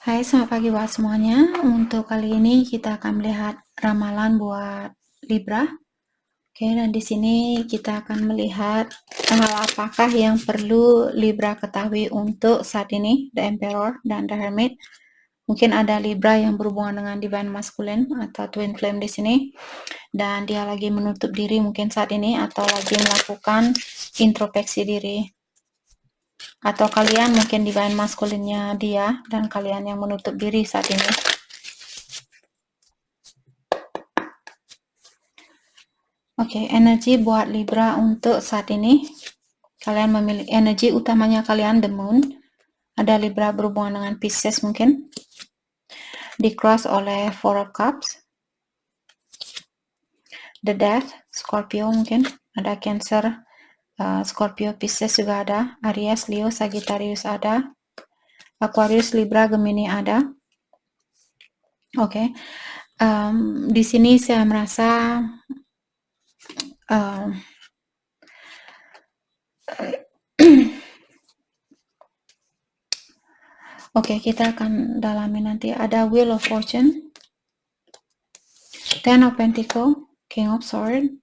Hai, selamat pagi buat semuanya. Untuk kali ini kita akan melihat ramalan buat Libra. Oke, dan di sini kita akan melihat hal apakah yang perlu Libra ketahui untuk saat ini, The Emperor dan The Hermit. Mungkin ada Libra yang berhubungan dengan Divine Masculine atau Twin Flame di sini, dan dia lagi menutup diri mungkin saat ini atau lagi melakukan introspeksi diri. Atau kalian mungkin Divine Masculine-nya dia dan kalian yang menutup diri saat ini. Oke, energi buat Libra untuk saat ini. Kalian memilih energi utamanya kalian the moon. Ada Libra berhubungan dengan Pisces mungkin. Di cross oleh Four of Cups. The Death, Scorpio mungkin. Ada Cancer, Scorpio, Pisces juga ada. Aries, Leo, Sagittarius ada. Aquarius, Libra, Gemini ada. Oke. Di sini saya merasa Oke, kita akan dalami nanti. Ada Wheel of Fortune, Ten of Pentacles, King of Swords,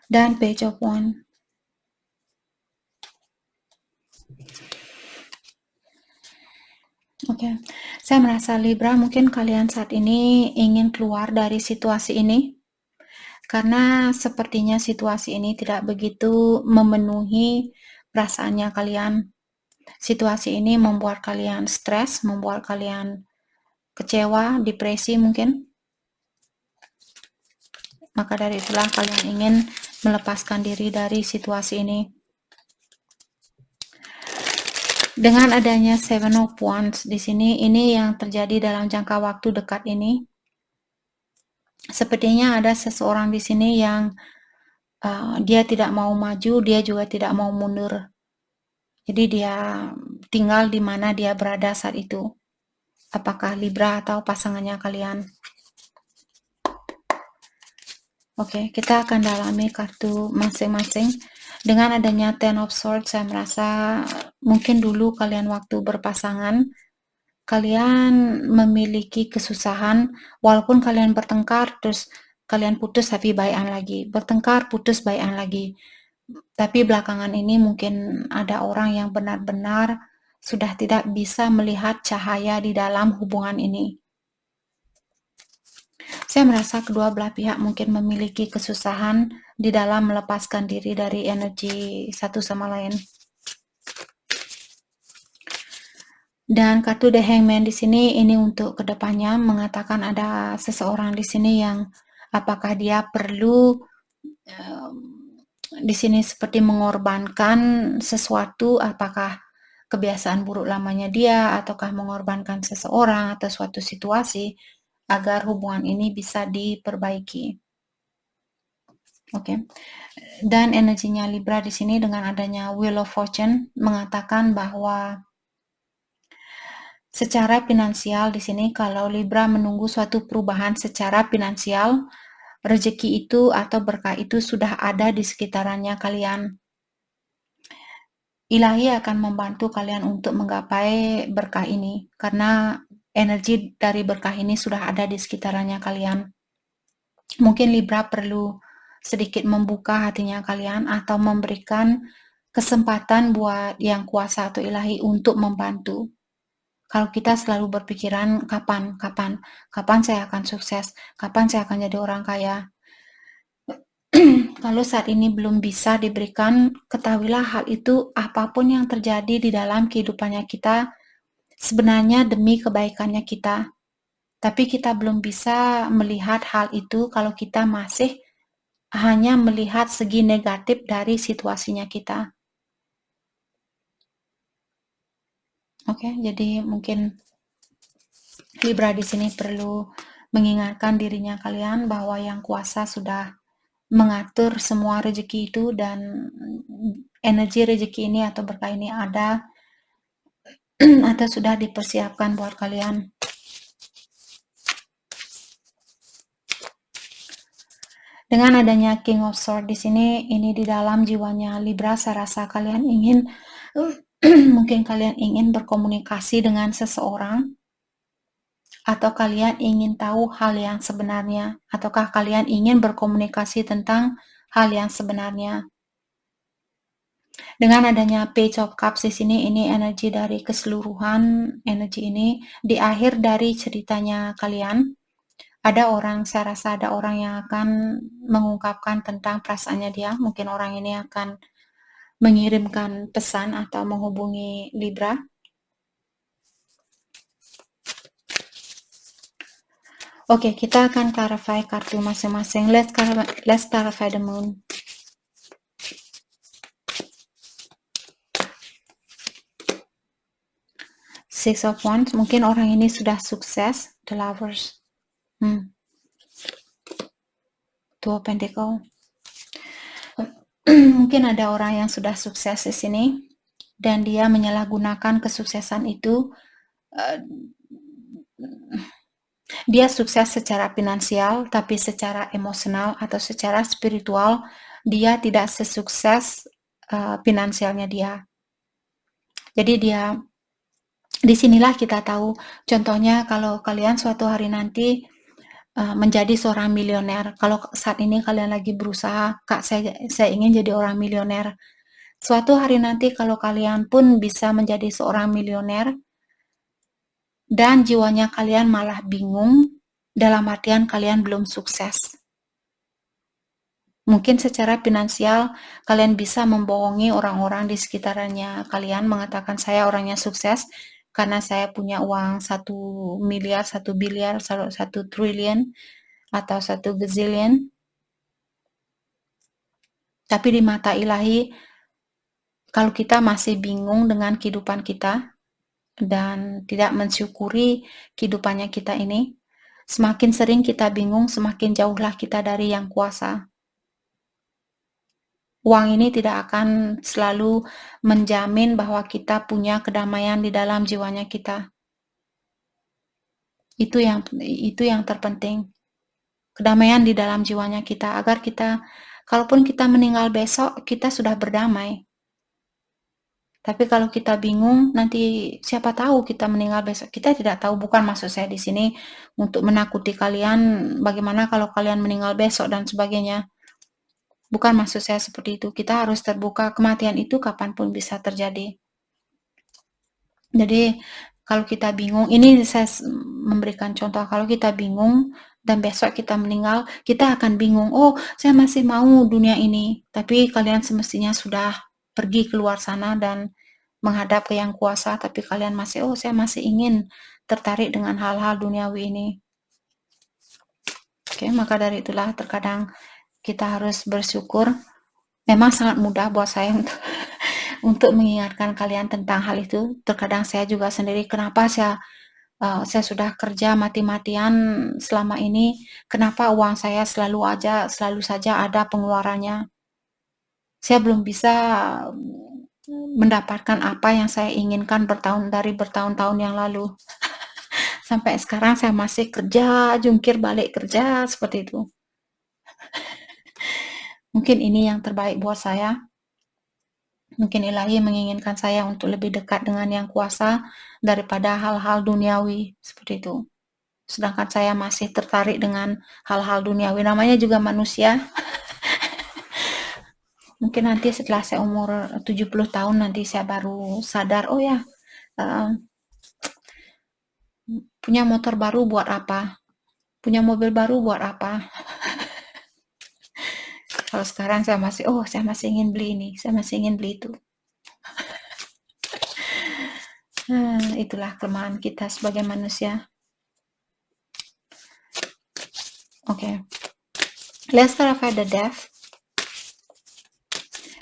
dan Page of Wands. Oke, saya merasa Libra mungkin kalian saat ini ingin keluar dari situasi ini. Karena sepertinya situasi ini tidak begitu memenuhi perasaannya kalian. Situasi ini membuat kalian stres, membuat kalian kecewa, depresi mungkin. Maka dari itulah kalian ingin melepaskan diri dari situasi ini. Dengan adanya Seven of Wands di sini, ini yang terjadi dalam jangka waktu dekat ini. Sepertinya ada seseorang di sini yang dia tidak mau maju, dia juga tidak mau mundur. Jadi dia tinggal di mana dia berada saat itu. Apakah Libra atau pasangannya kalian? Oke, kita akan dalami kartu masing-masing. Dengan adanya Ten of Swords, saya merasa mungkin dulu kalian waktu berpasangan, kalian memiliki kesusahan, walaupun kalian bertengkar, terus kalian putus tapi baikan lagi. Bertengkar, putus, baikan lagi. Tapi belakangan ini mungkin ada orang yang benar-benar sudah tidak bisa melihat cahaya di dalam hubungan ini. Saya merasa kedua belah pihak mungkin memiliki kesusahan di dalam melepaskan diri dari energi satu sama lain. Dan kartu The Hangman di sini ini untuk kedepannya mengatakan ada seseorang di sini yang apakah dia perlu di sini seperti mengorbankan sesuatu, apakah kebiasaan buruk lamanya dia, ataukah mengorbankan seseorang atau suatu situasi agar hubungan ini bisa diperbaiki. Oke. Dan energinya Libra di sini dengan adanya Wheel of Fortune mengatakan bahwa secara finansial di sini kalau Libra menunggu suatu perubahan secara finansial, rezeki itu atau berkah itu sudah ada di sekitarannya kalian. Ilahi akan membantu kalian untuk menggapai berkah ini karena energi dari berkah ini sudah ada di sekitarannya kalian. Mungkin Libra perlu sedikit membuka hatinya kalian atau memberikan kesempatan buat yang kuasa atau ilahi untuk membantu. Kalau kita selalu berpikiran kapan saya akan sukses, kapan saya akan jadi orang kaya. Kalau saat ini belum bisa diberikan, ketahuilah hal itu apapun yang terjadi di dalam kehidupannya kita, sebenarnya demi kebaikannya kita. Tapi kita belum bisa melihat hal itu kalau kita masih hanya melihat segi negatif dari situasinya kita. Oke, jadi mungkin Libra di sini perlu mengingatkan dirinya kalian bahwa yang kuasa sudah mengatur semua rezeki itu dan energi rezeki ini atau berkah ini ada atau sudah dipersiapkan buat kalian. Dengan adanya King of Swords di sini, ini di dalam jiwanya Libra, saya rasa kalian ingin Mungkin kalian ingin berkomunikasi dengan seseorang, atau kalian ingin tahu hal yang sebenarnya, ataukah kalian ingin berkomunikasi tentang hal yang sebenarnya. Dengan adanya Page of Cups di sini, ini energi dari keseluruhan energi ini di akhir dari ceritanya kalian. Ada orang, saya rasa ada orang yang akan mengungkapkan tentang perasaannya dia. Mungkin orang ini akan mengirimkan pesan atau menghubungi Libra. Oke, kita akan clarify kartu masing-masing. Let's clarify the moon. Six of Wands, mungkin orang ini sudah sukses. The Lovers. Two of Pentacles. Mungkin ada orang yang sudah sukses di sini dan dia menyalahgunakan kesuksesan itu. Dia sukses secara finansial, tapi secara emosional atau secara spiritual dia tidak sesukses finansialnya dia. Jadi dia, disinilah kita tahu. Contohnya kalau kalian suatu hari nanti menjadi seorang milioner. Kalau saat ini kalian lagi berusaha, Kak, saya ingin jadi orang milioner. Suatu hari nanti kalau kalian pun bisa menjadi seorang milioner dan jiwanya kalian malah bingung, dalam artian kalian belum sukses. Mungkin secara finansial kalian bisa membohongi orang-orang di sekitarnya kalian, mengatakan saya orangnya sukses karena saya punya uang 1 miliar, 1 biliar, 1 triliun atau 1 gazillion. Tapi di mata ilahi, kalau kita masih bingung dengan kehidupan kita dan tidak mensyukuri kehidupannya kita ini, semakin sering kita bingung, semakin jauhlah kita dari yang kuasa. Uang ini tidak akan selalu menjamin bahwa kita punya kedamaian di dalam jiwanya kita. Itu yang terpenting. Kedamaian di dalam jiwanya kita, agar kita, kalaupun kita meninggal besok, kita sudah berdamai. Tapi kalau kita bingung, nanti siapa tahu kita meninggal besok. Kita tidak tahu, bukan maksud saya di sini untuk menakuti kalian bagaimana kalau kalian meninggal besok dan sebagainya. Bukan maksud saya seperti itu. Kita harus terbuka, kematian itu kapanpun bisa terjadi. Jadi kalau kita bingung, ini saya memberikan contoh, kalau kita bingung dan besok kita meninggal, kita akan bingung, oh saya masih mau dunia ini. Tapi kalian semestinya sudah pergi keluar sana dan menghadap ke yang kuasa, tapi kalian masih, oh saya masih ingin tertarik dengan hal-hal duniawi ini. Oke, maka dari itulah terkadang kita harus bersyukur. Memang sangat mudah buat saya untuk mengingatkan kalian tentang hal itu. Terkadang saya juga sendiri, kenapa saya sudah kerja mati-matian selama ini, kenapa uang saya selalu saja ada pengeluarannya. Saya belum bisa mendapatkan apa yang saya inginkan bertahun-tahun yang lalu. Sampai sekarang saya masih kerja, jungkir balik kerja, seperti itu. Mungkin ini yang terbaik buat saya. Mungkin ilahi menginginkan saya untuk lebih dekat dengan yang kuasa daripada hal-hal duniawi, seperti itu. Sedangkan saya masih tertarik dengan hal-hal duniawi, namanya juga manusia. Mungkin nanti setelah saya umur 70 tahun nanti saya baru sadar, oh ya, punya motor baru buat apa? Punya mobil baru buat apa? Kalau sekarang saya masih ingin beli ini, saya masih ingin beli itu. Itulah kelemahan kita sebagai manusia. Okay. Let's clarify the death.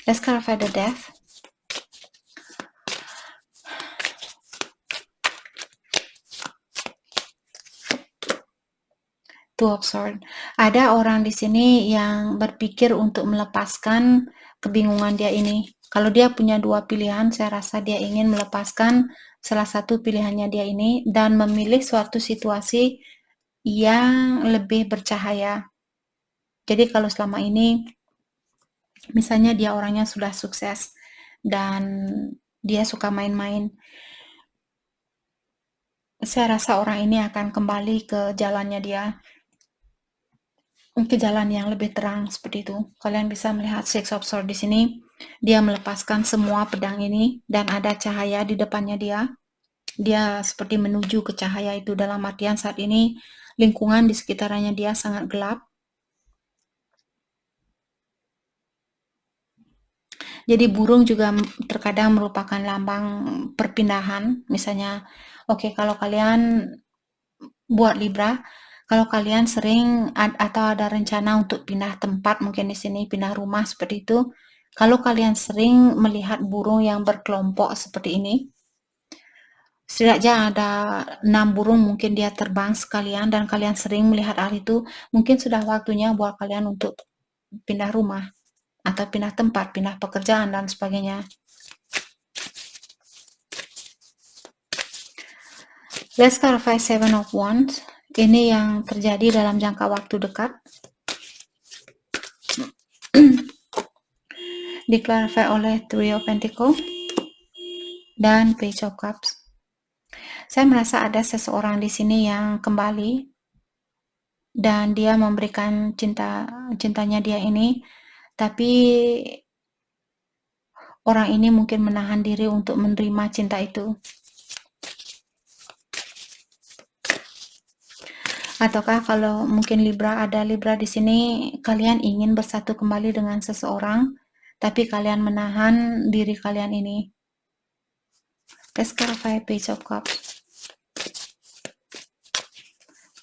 Let's clarify the death. Two of Swords. Ada orang di sini yang berpikir untuk melepaskan kebingungan dia ini. Kalau dia punya dua pilihan, saya rasa dia ingin melepaskan salah satu pilihannya dia ini dan memilih suatu situasi yang lebih bercahaya. Jadi kalau selama ini, misalnya dia orangnya sudah sukses dan dia suka main-main. Saya rasa orang ini akan kembali ke jalannya dia, ke jalan yang lebih terang seperti itu. Kalian bisa melihat Six of Swords di sini. Dia melepaskan semua pedang ini dan ada cahaya di depannya dia. Dia seperti menuju ke cahaya itu, dalam artian saat ini lingkungan di sekitarnya dia sangat gelap. Jadi burung juga terkadang merupakan lambang perpindahan. Misalnya, oke, kalau kalian buat Libra, kalau kalian sering atau ada rencana untuk pindah tempat, mungkin di sini pindah rumah seperti itu, kalau kalian sering melihat burung yang berkelompok seperti ini, setidaknya ada 6 burung mungkin dia terbang sekalian dan kalian sering melihat hal itu, mungkin sudah waktunya buat kalian untuk pindah rumah atau pindah tempat, pindah pekerjaan dan sebagainya. Let's clarify Seven of Wands. Ini yang terjadi dalam jangka waktu dekat. Diklarify oleh Three of Pentacles dan Page of Cups. Saya merasa ada seseorang di sini yang kembali dan dia memberikan cintanya dia ini, tapi orang ini mungkin menahan diri untuk menerima cinta itu. Ataukah kalau mungkin ada Libra di sini, kalian ingin bersatu kembali dengan seseorang, tapi kalian menahan diri kalian ini. Let's clarify Page of Cups.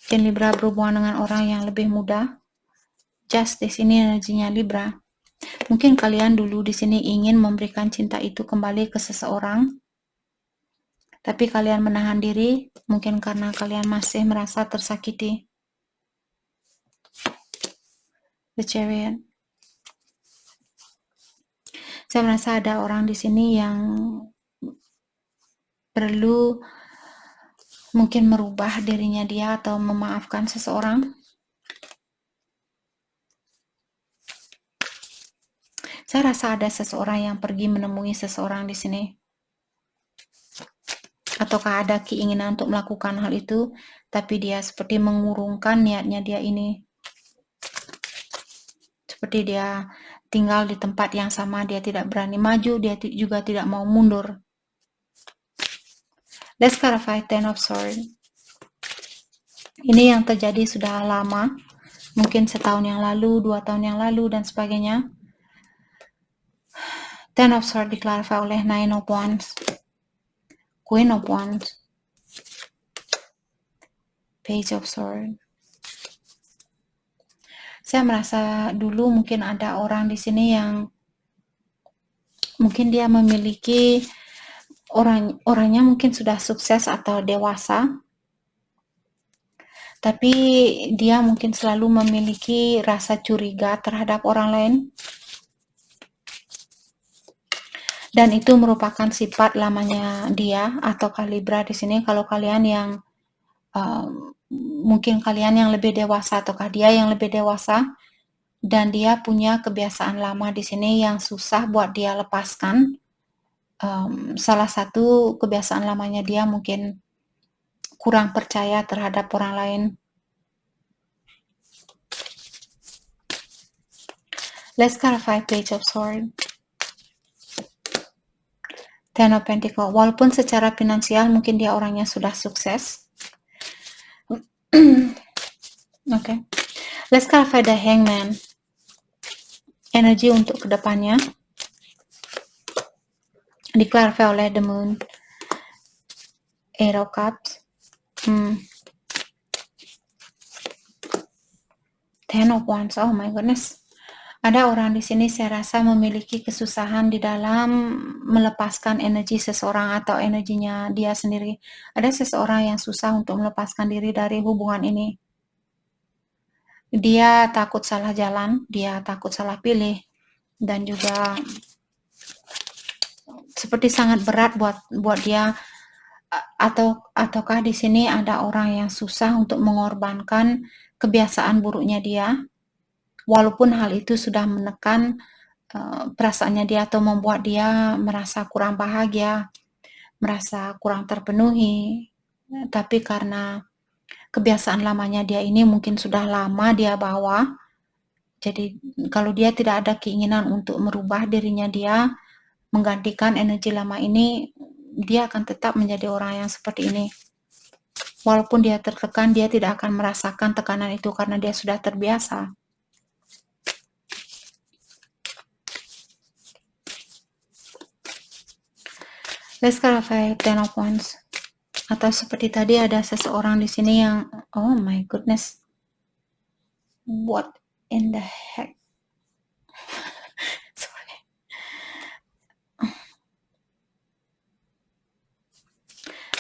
Mungkin Libra berhubungan dengan orang yang lebih muda. Justice ini energinya Libra. Mungkin kalian dulu di sini ingin memberikan cinta itu kembali ke seseorang, tapi kalian menahan diri, mungkin karena kalian masih merasa tersakiti. The Chariot. Saya merasa ada orang di sini yang perlu mungkin merubah dirinya dia atau memaafkan seseorang. Saya rasa ada seseorang yang pergi menemui seseorang di sini. Ataukah ada keinginan untuk melakukan hal itu, tapi dia seperti mengurungkan niatnya dia ini. Seperti dia tinggal di tempat yang sama, dia tidak berani maju, dia juga tidak mau mundur. Let's clarify Ten of Swords. Ini yang terjadi sudah lama, mungkin setahun yang lalu, 2 tahun yang lalu, dan sebagainya. Ten of Swords diklarify oleh Nine of Wands, Queen of Wands, Page of Swords. Saya merasa dulu mungkin ada orang di sini yang mungkin dia memiliki orangnya mungkin sudah sukses atau dewasa, tapi dia mungkin selalu memiliki rasa curiga terhadap orang lain. Dan itu merupakan sifat lamanya dia atau Libra di sini. Kalau kalian yang mungkin kalian yang lebih dewasa ataukah dia yang lebih dewasa dan dia punya kebiasaan lama di sini yang susah buat dia lepaskan. Salah satu kebiasaan lamanya dia mungkin kurang percaya terhadap orang lain. Let's clarify Page of Swords. Ten of Pentacles. Walaupun secara finansial mungkin dia orangnya sudah sukses. Okay. Let's clarify the Hangman. Energi untuk kedepannya. Diklarify oleh The Moon. Eight of Cups. Ten of Wands. Oh my goodness. Ada orang di sini saya rasa memiliki kesusahan di dalam melepaskan energi seseorang atau energinya dia sendiri. Ada seseorang yang susah untuk melepaskan diri dari hubungan ini. Dia takut salah jalan, dia takut salah pilih, dan juga seperti sangat berat buat dia. Ataukah di sini ada orang yang susah untuk mengorbankan kebiasaan buruknya dia, walaupun hal itu sudah menekan perasaannya dia atau membuat dia merasa kurang bahagia, merasa kurang terpenuhi. Tapi karena kebiasaan lamanya dia ini mungkin sudah lama dia bawa, jadi kalau dia tidak ada keinginan untuk merubah dirinya dia, menggantikan energi lama ini, dia akan tetap menjadi orang yang seperti ini. Walaupun dia tertekan, dia tidak akan merasakan tekanan itu karena dia sudah terbiasa. Let's clarify 10 of Wands. Atau seperti tadi ada seseorang di sini yang, oh my goodness, what in the heck? Sorry.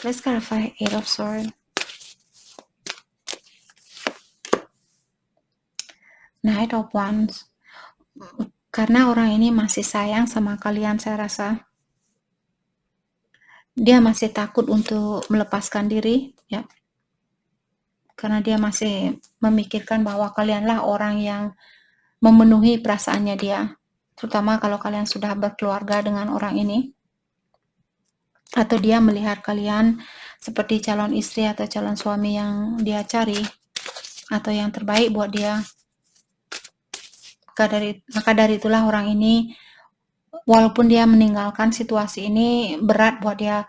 Let's clarify 8 of Swords. Knight of Wands. Karena orang ini masih sayang sama kalian, saya rasa. Dia masih takut untuk melepaskan diri, ya. Karena dia masih memikirkan bahwa kalianlah orang yang memenuhi perasaannya dia. Terutama kalau kalian sudah berkeluarga dengan orang ini. Atau dia melihat kalian seperti calon istri atau calon suami yang dia cari. Atau yang terbaik buat dia. Maka dari itulah orang ini, walaupun dia meninggalkan situasi ini, berat buat dia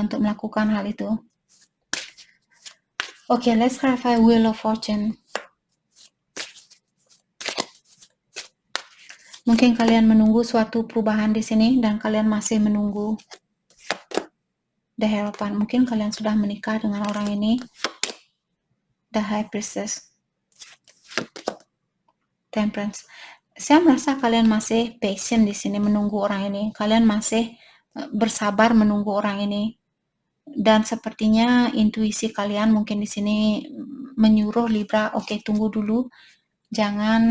untuk melakukan hal itu. Okay, let's clarify Wheel of Fortune. Mungkin kalian menunggu suatu perubahan di sini dan kalian masih menunggu The Hierophant. Mungkin kalian sudah menikah dengan orang ini. The High Priestess. Temperance. Saya merasa kalian masih patient di sini menunggu orang ini. Kalian masih bersabar menunggu orang ini. Dan sepertinya intuisi kalian mungkin di sini menyuruh Libra, oke, tunggu dulu. Jangan,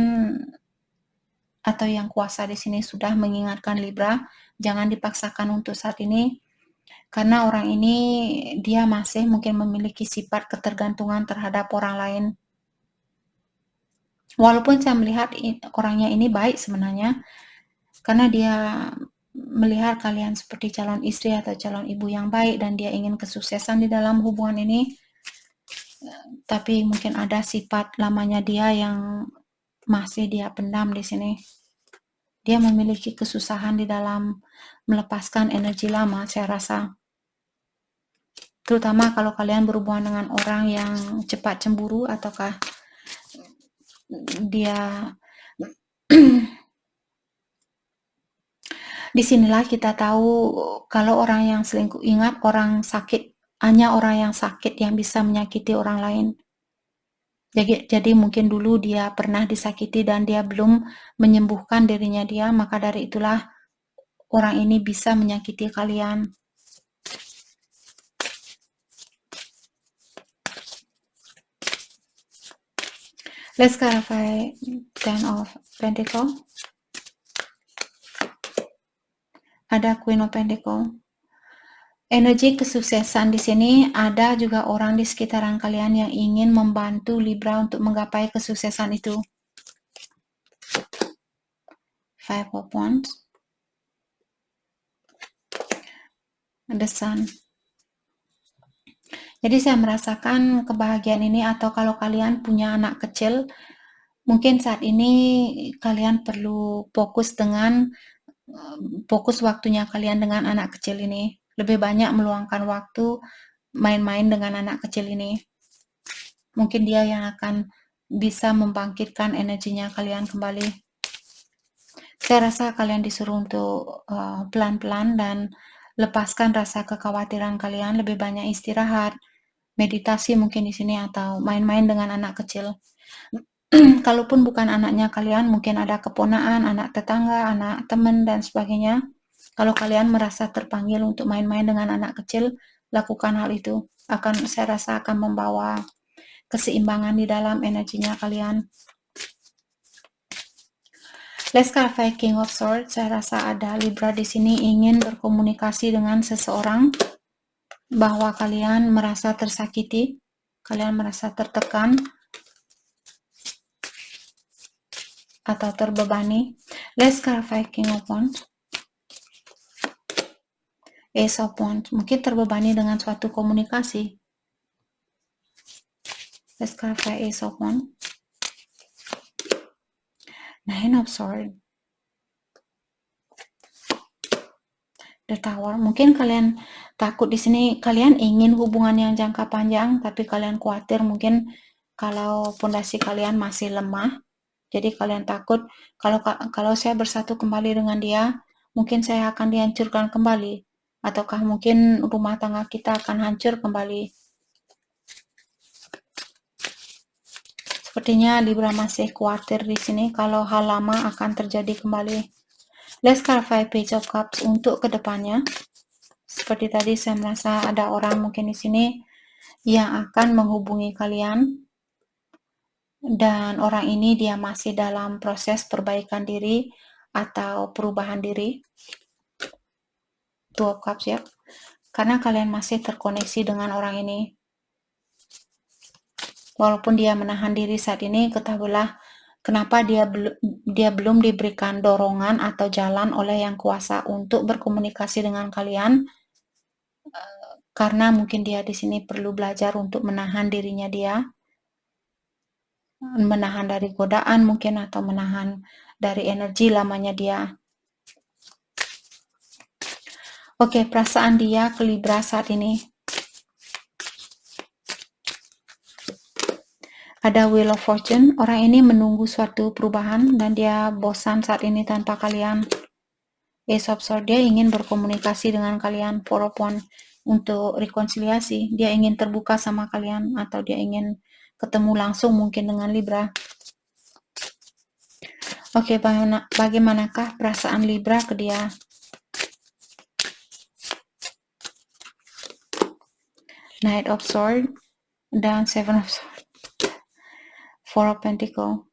atau yang kuasa di sini sudah mengingatkan Libra, jangan dipaksakan untuk saat ini. Karena orang ini dia masih mungkin memiliki sifat ketergantungan terhadap orang lain. Walaupun saya melihat orangnya ini baik sebenarnya, karena dia melihat kalian seperti calon istri atau calon ibu yang baik dan dia ingin kesuksesan di dalam hubungan ini. Tapi mungkin ada sifat lamanya dia yang masih dia pendam di sini. Dia memiliki kesusahan di dalam melepaskan energi lama, saya rasa. Terutama kalau kalian berhubungan dengan orang yang cepat cemburu ataukah dia disinilah kita tahu kalau orang yang selingkuh, ingat orang sakit, hanya orang yang sakit yang bisa menyakiti orang lain. Jadi mungkin dulu dia pernah disakiti dan dia belum menyembuhkan dirinya dia, maka dari itulah orang ini bisa menyakiti kalian. Let's clarify 10 of Pentacles. Ada Queen of Pentacles. Energi kesuksesan di sini, ada juga orang di sekitaran kalian yang ingin membantu Libra untuk menggapai kesuksesan itu. Five of Wands. The Sun. Jadi saya merasakan kebahagiaan ini, atau kalau kalian punya anak kecil, mungkin saat ini kalian perlu fokus waktunya kalian dengan anak kecil ini. Lebih banyak meluangkan waktu main-main dengan anak kecil ini. Mungkin dia yang akan bisa membangkitkan energinya kalian kembali. Saya rasa kalian disuruh untuk pelan-pelan dan lepaskan rasa kekhawatiran kalian, lebih banyak istirahat, meditasi mungkin di sini, atau main-main dengan anak kecil. Kalaupun bukan anaknya kalian, mungkin ada keponaan, anak tetangga, anak teman, dan sebagainya. Kalau kalian merasa terpanggil untuk main-main dengan anak kecil, lakukan hal itu. Saya rasa akan membawa keseimbangan di dalam energinya kalian. Let's clarify King of Swords. Saya rasa ada Libra di sini ingin berkomunikasi dengan seseorang, bahwa kalian merasa tersakiti, kalian merasa tertekan. atau terbebani. Let's clarify King of Wands. Ace of Wands, mungkin terbebani dengan suatu komunikasi. Let's clarify Ace of Wands. Nine of Swords. The Tower. Mungkin kalian takut di sini, kalian ingin hubungan yang jangka panjang, tapi kalian khawatir mungkin kalau pondasi kalian masih lemah. Jadi kalian takut kalau saya bersatu kembali dengan dia, mungkin saya akan dihancurkan kembali, ataukah mungkin rumah tangga kita akan hancur kembali. Sepertinya Libra masih khawatir di sini kalau hal lama akan terjadi kembali. Let's clarify Page of Cups untuk kedepannya. Seperti tadi saya merasa ada orang mungkin di sini yang akan menghubungi kalian, dan orang ini dia masih dalam proses perbaikan diri atau perubahan diri. Two of Cups ya. Karena kalian masih terkoneksi dengan orang ini. Walaupun dia menahan diri saat ini, ketahuilah kenapa dia belum diberikan dorongan atau jalan oleh Yang Kuasa untuk berkomunikasi dengan kalian. Karena mungkin dia di sini perlu belajar untuk menahan dirinya dia. Menahan dari godaan mungkin, atau menahan dari energi lamanya dia. Oke, perasaan dia ke Libra saat ini. Ada Wheel of Fortune, orang ini menunggu suatu perubahan dan dia bosan saat ini tanpa kalian. Ace of Swords, dia ingin berkomunikasi dengan kalian. Four of Wands, untuk rekonsiliasi, dia ingin terbuka sama kalian, atau dia ingin ketemu langsung mungkin dengan Libra. Oke, bagaimanakah perasaan Libra ke dia? Knight of Swords dan Seven of Swords. Four of Pentacles.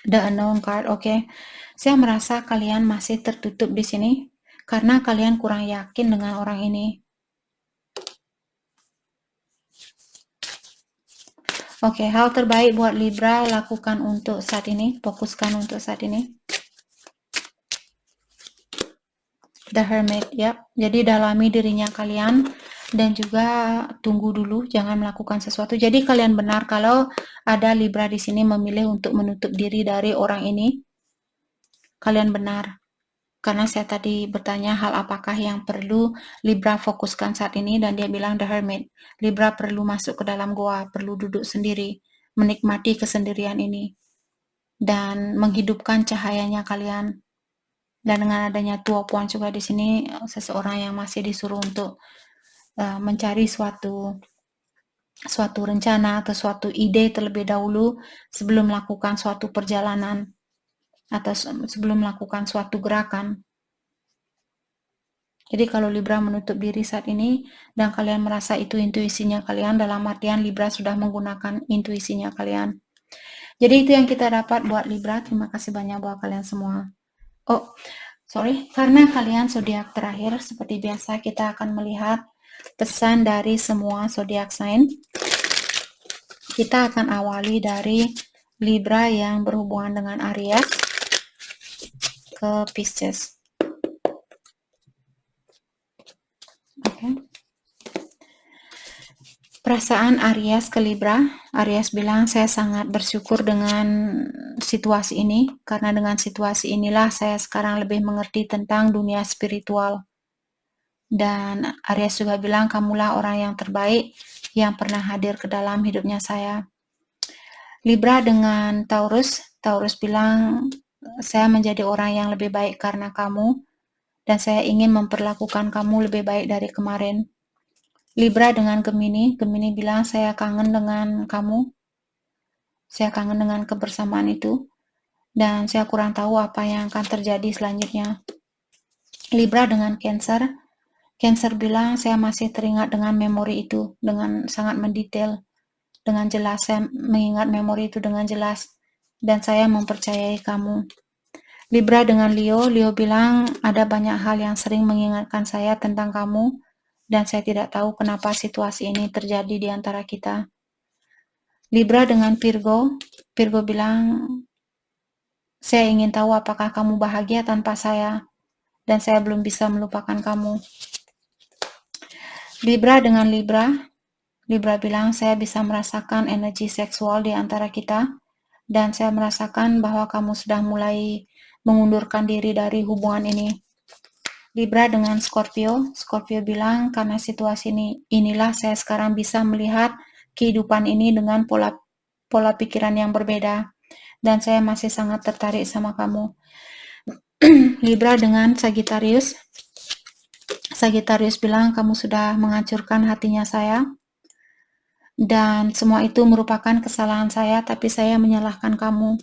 The Unknown card. Oke. Saya merasa kalian masih tertutup di sini karena kalian kurang yakin dengan orang ini. Oke, hal terbaik buat Libra lakukan untuk saat ini, fokuskan untuk saat ini. The Hermit, ya. Jadi dalami dirinya kalian dan juga tunggu dulu, jangan melakukan sesuatu. Jadi kalian benar kalau ada Libra di sini memilih untuk menutup diri dari orang ini. Kalian benar. Karena saya tadi bertanya hal apakah yang perlu Libra fokuskan saat ini, dan dia bilang The Hermit. Libra perlu masuk ke dalam goa, perlu duduk sendiri, menikmati kesendirian ini, dan menghidupkan cahayanya kalian. Dan dengan adanya Two of Wands juga di sini, seseorang yang masih disuruh untuk mencari suatu rencana atau suatu ide terlebih dahulu sebelum melakukan suatu perjalanan atau sebelum melakukan suatu gerakan. Jadi kalau Libra menutup diri saat ini dan kalian merasa itu intuisinya kalian, dalam artian Libra sudah menggunakan intuisinya kalian. Jadi itu yang kita dapat buat Libra. Terima kasih banyak buat kalian semua. Oh, sorry, karena kalian zodiak terakhir, seperti biasa kita akan melihat pesan dari semua zodiak sign. Kita akan awali dari Libra yang berhubungan dengan Aries ke Pisces. Oke. Perasaan Aries ke Libra. Aries bilang, saya sangat bersyukur dengan situasi ini, karena dengan situasi inilah saya sekarang lebih mengerti tentang dunia spiritual. Dan Aries juga bilang, kamulah orang yang terbaik yang pernah hadir ke dalam hidupnya saya. Libra dengan Taurus. Taurus bilang, saya menjadi orang yang lebih baik karena kamu, dan saya ingin memperlakukan kamu lebih baik dari kemarin. Libra dengan Gemini. Gemini bilang, saya kangen dengan kamu. Saya kangen dengan kebersamaan itu. Dan saya kurang tahu apa yang akan terjadi selanjutnya. Libra dengan Cancer. Cancer bilang, saya masih teringat dengan memori itu dengan sangat mendetail, dengan jelas. Saya mengingat memori itu dengan jelas. Dan saya mempercayai kamu. Libra dengan Leo. Leo bilang, ada banyak hal yang sering mengingatkan saya tentang kamu. Dan saya tidak tahu kenapa situasi ini terjadi di antara kita. Libra dengan Virgo. Virgo bilang, saya ingin tahu apakah kamu bahagia tanpa saya, dan saya belum bisa melupakan kamu. Libra dengan Libra. Libra bilang, saya bisa merasakan energi seksual di antara kita, dan saya merasakan bahwa kamu sudah mulai mengundurkan diri dari hubungan ini. Libra dengan Scorpio. Scorpio bilang, karena situasi inilah saya sekarang bisa melihat kehidupan ini dengan pola pikiran yang berbeda, dan saya masih sangat tertarik sama kamu. Libra dengan Sagittarius. Sagittarius bilang, kamu sudah menghancurkan hatinya saya, dan semua itu merupakan kesalahan saya, tapi saya menyalahkan kamu.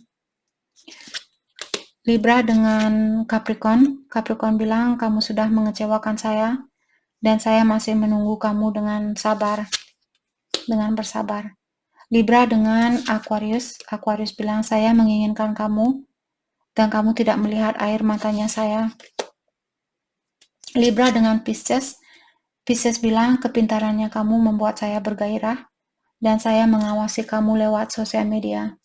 Libra dengan Capricorn. Capricorn bilang, kamu sudah mengecewakan saya, dan saya masih menunggu kamu dengan bersabar. Libra dengan Aquarius. Aquarius bilang, saya menginginkan kamu, dan kamu tidak melihat air matanya saya. Libra dengan Pisces. Pisces bilang, kepintarannya kamu membuat saya bergairah, dan saya mengawasi kamu lewat sosial media.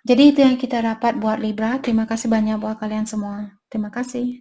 Jadi itu yang kita dapat buat Libra. Terima kasih banyak buat kalian semua. Terima kasih.